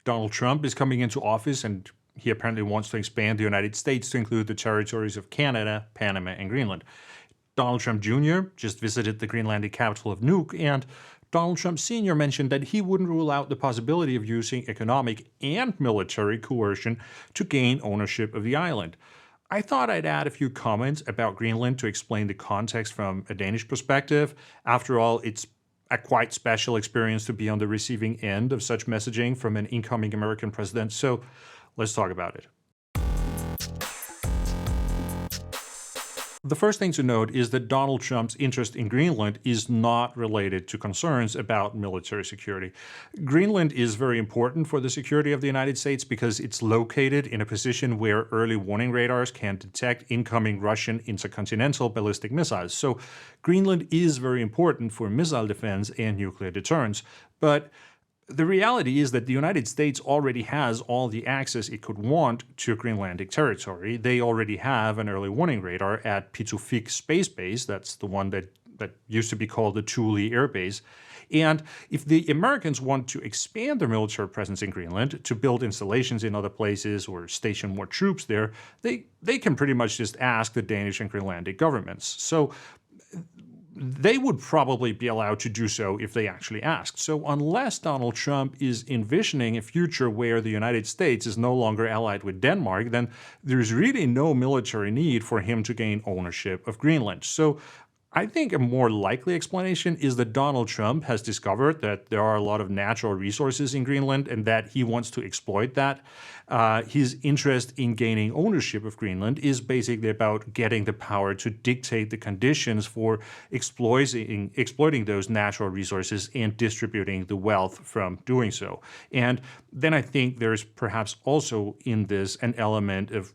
Donald Trump is coming into office, and he apparently wants to expand the United States to include the territories of Canada, Panama, and Greenland. Donald Trump Jr. just visited the Greenlandic capital of Nuuk, and Donald Trump Sr. mentioned that he wouldn't rule out the possibility of using economic and military coercion to gain ownership of the island. I thought I'd add a few comments about Greenland to explain the context from a Danish perspective. After all, it's a quite special experience to be on the receiving end of such messaging from an incoming American president, so let's talk about it. The first thing to note is that Donald Trump's interest in Greenland is not related to concerns about military security. Greenland is very important for the security of the United States because it's located in a position where early warning radars can detect incoming Russian intercontinental ballistic missiles. So Greenland is very important for missile defense and nuclear deterrence. But the reality is that the United States already has all the access it could want to Greenlandic territory. They already have an early warning radar at Pitufik Space Base. That's the one that used to be called the Thule Air Base. And if the Americans want to expand their military presence in Greenland, to build installations in other places or station more troops there, they can pretty much just ask the Danish and Greenlandic governments. So they would probably be allowed to do so if they actually asked. So unless Donald Trump is envisioning a future where the United States is no longer allied with Denmark, then there's really no military need for him to gain ownership of Greenland. So I think a more likely explanation is that Donald Trump has discovered that there are a lot of natural resources in Greenland and that he wants to exploit that. His interest in gaining ownership of Greenland is basically about getting the power to dictate the conditions for exploiting those natural resources and distributing the wealth from doing so. And then I think there's perhaps also in this an element of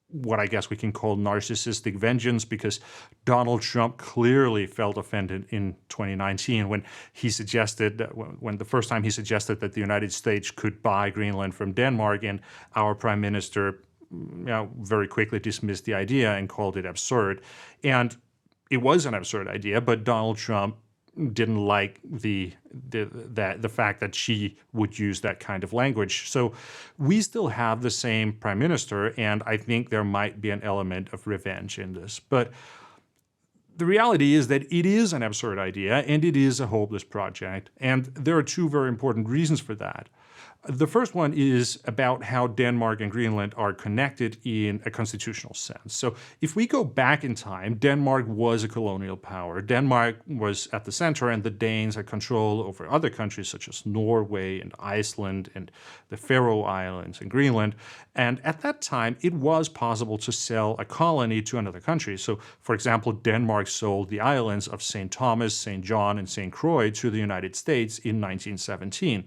what I guess we can call narcissistic vengeance, because Donald Trump clearly felt offended in 2019 when the first time he suggested that the United States could buy Greenland from Denmark, and our prime minister very quickly dismissed the idea and called it absurd. And it was an absurd idea, but Donald Trump didn't like the fact that she would use that kind of language. So we still have the same prime minister, and I think there might be an element of revenge in this. But the reality is that it is an absurd idea, and it is a hopeless project. And there are two very important reasons for that. The first one is about how Denmark and Greenland are connected in a constitutional sense. So if we go back in time, Denmark was a colonial power. Denmark was at the center, and the Danes had control over other countries such as Norway and Iceland and the Faroe Islands and Greenland. And at that time, it was possible to sell a colony to another country. So, for example, Denmark sold the islands of St. Thomas, St. John, and St. Croix to the United States in 1917.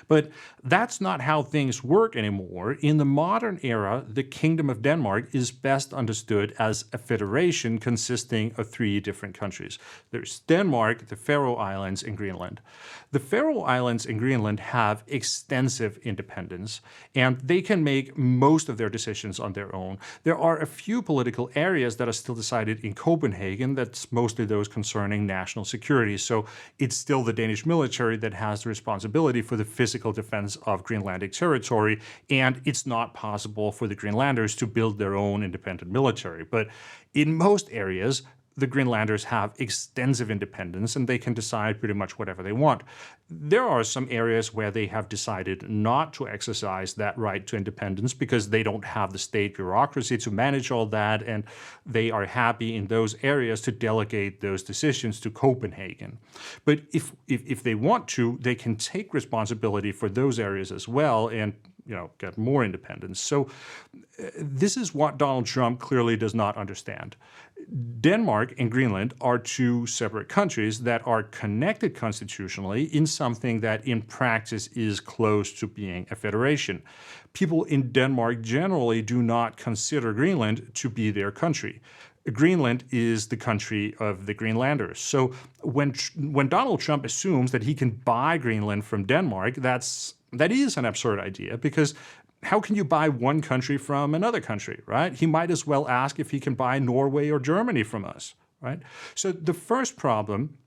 But that's not how things work anymore. In the modern era, the Kingdom of Denmark is best understood as a federation consisting of three different countries. There's Denmark, the Faroe Islands, and Greenland. The Faroe Islands and Greenland have extensive independence, and they can make most of their decisions on their own. There are a few political areas that are still decided in Copenhagen. That's mostly those concerning national security. So it's still the Danish military that has the responsibility for the physical defense of Greenlandic territory, and it's not possible for the Greenlanders to build their own independent military. But in most areas, the Greenlanders have extensive independence, and they can decide pretty much whatever they want. There are some areas where they have decided not to exercise that right to independence because they don't have the state bureaucracy to manage all that, and they are happy in those areas to delegate those decisions to Copenhagen. But if they want to, they can take responsibility for those areas as well and get more independence. So this is what Donald Trump clearly does not understand. Denmark and Greenland are two separate countries that are connected constitutionally in something that in practice is close to being a federation. People in Denmark generally do not consider Greenland to be their country. Greenland is the country of the Greenlanders. So when Donald Trump assumes that he can buy Greenland from Denmark, that is an absurd idea, because how can you buy one country from another country, right? He might as well ask if he can buy Norway or Germany from us, right? So the first problem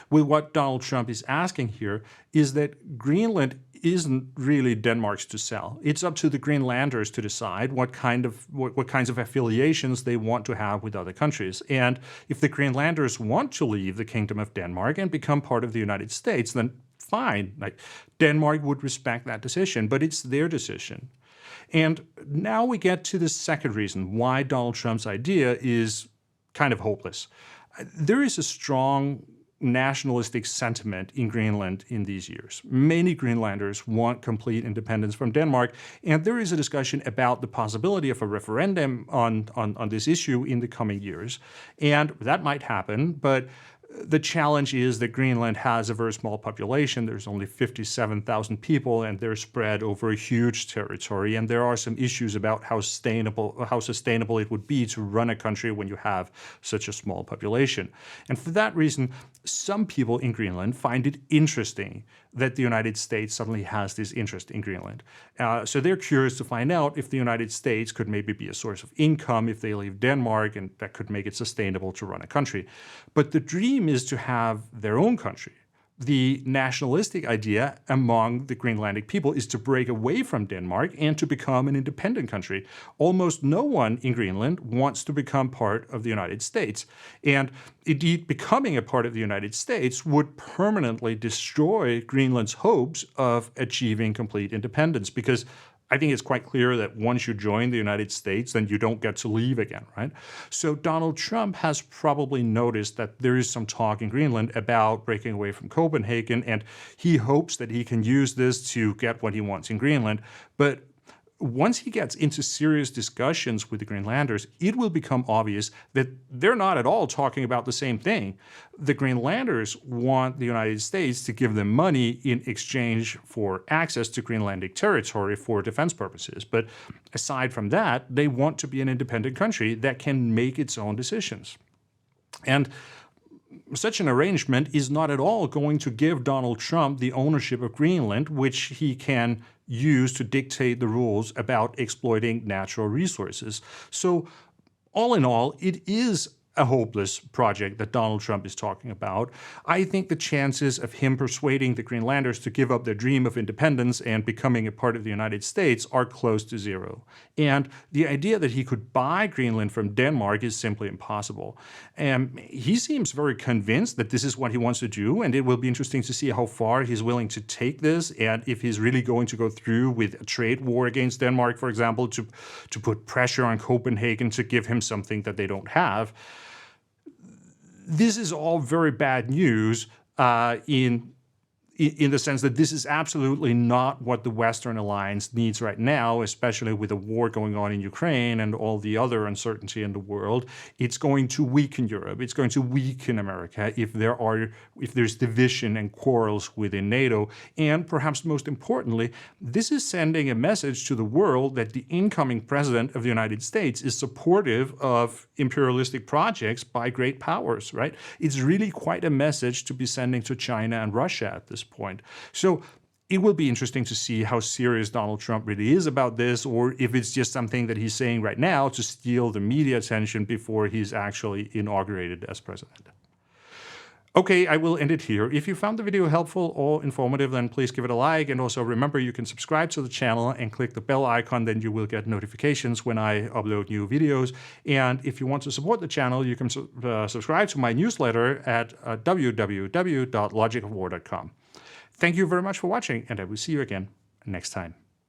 Well, what Donald Trump is asking here is that Greenland isn't really Denmark's to sell. It's up to the Greenlanders to decide what kinds of affiliations they want to have with other countries. And if the Greenlanders want to leave the Kingdom of Denmark and become part of the United States, then fine. Like, Denmark would respect that decision, but it's their decision. And now we get to the second reason why Donald Trump's idea is kind of hopeless. There is a strong nationalistic sentiment in Greenland in these years. Many Greenlanders want complete independence from Denmark, and there is a discussion about the possibility of a referendum on this issue in the coming years. And that might happen, but the challenge is that Greenland has a very small population. There's only 57,000 people, and they're spread over a huge territory. And there are some issues about how sustainable it would be to run a country when you have such a small population. And for that reason, some people in Greenland find it interesting that the United States suddenly has this interest in Greenland. So they're curious to find out if the United States could maybe be a source of income if they leave Denmark, and that could make it sustainable to run a country. But the dream is to have their own country. The nationalistic idea among the Greenlandic people is to break away from Denmark and to become an independent country. Almost no one in Greenland wants to become part of the United States. And indeed, becoming a part of the United States would permanently destroy Greenland's hopes of achieving complete independence, because I think it's quite clear that once you join the United States, then you don't get to leave again, right? So Donald Trump has probably noticed that there is some talk in Greenland about breaking away from Copenhagen, and he hopes that he can use this to get what he wants in Greenland. But once he gets into serious discussions with the Greenlanders, it will become obvious that they're not at all talking about the same thing. The Greenlanders want the United States to give them money in exchange for access to Greenlandic territory for defense purposes. But aside from that, they want to be an independent country that can make its own decisions. And such an arrangement is not at all going to give Donald Trump the ownership of Greenland, which he can use to dictate the rules about exploiting natural resources. So all in all, it is a hopeless project that Donald Trump is talking about. I think the chances of him persuading the Greenlanders to give up their dream of independence and becoming a part of the United States are close to zero. And the idea that he could buy Greenland from Denmark is simply impossible. He seems very convinced that this is what he wants to do, and it will be interesting to see how far he's willing to take this, and if he's really going to go through with a trade war against Denmark, for example, to put pressure on Copenhagen to give him something that they don't have. This is all very bad news in the sense that this is absolutely not what the Western alliance needs right now, especially with the war going on in Ukraine and all the other uncertainty in the world. It's going to weaken Europe. It's going to weaken America if there's division and quarrels within NATO. And perhaps most importantly, this is sending a message to the world that the incoming president of the United States is supportive of imperialistic projects by great powers, right? It's really quite a message to be sending to China and Russia at this point. So it will be interesting to see how serious Donald Trump really is about this, or if it's just something that he's saying right now to steal the media attention before he's actually inaugurated as president. Okay, I will end it here. If you found the video helpful or informative, then please give it a like. And also remember, you can subscribe to the channel and click the bell icon, then you will get notifications when I upload new videos. And if you want to support the channel, you can subscribe to my newsletter at www.logicofwar.com. Thank you very much for watching, and I will see you again next time.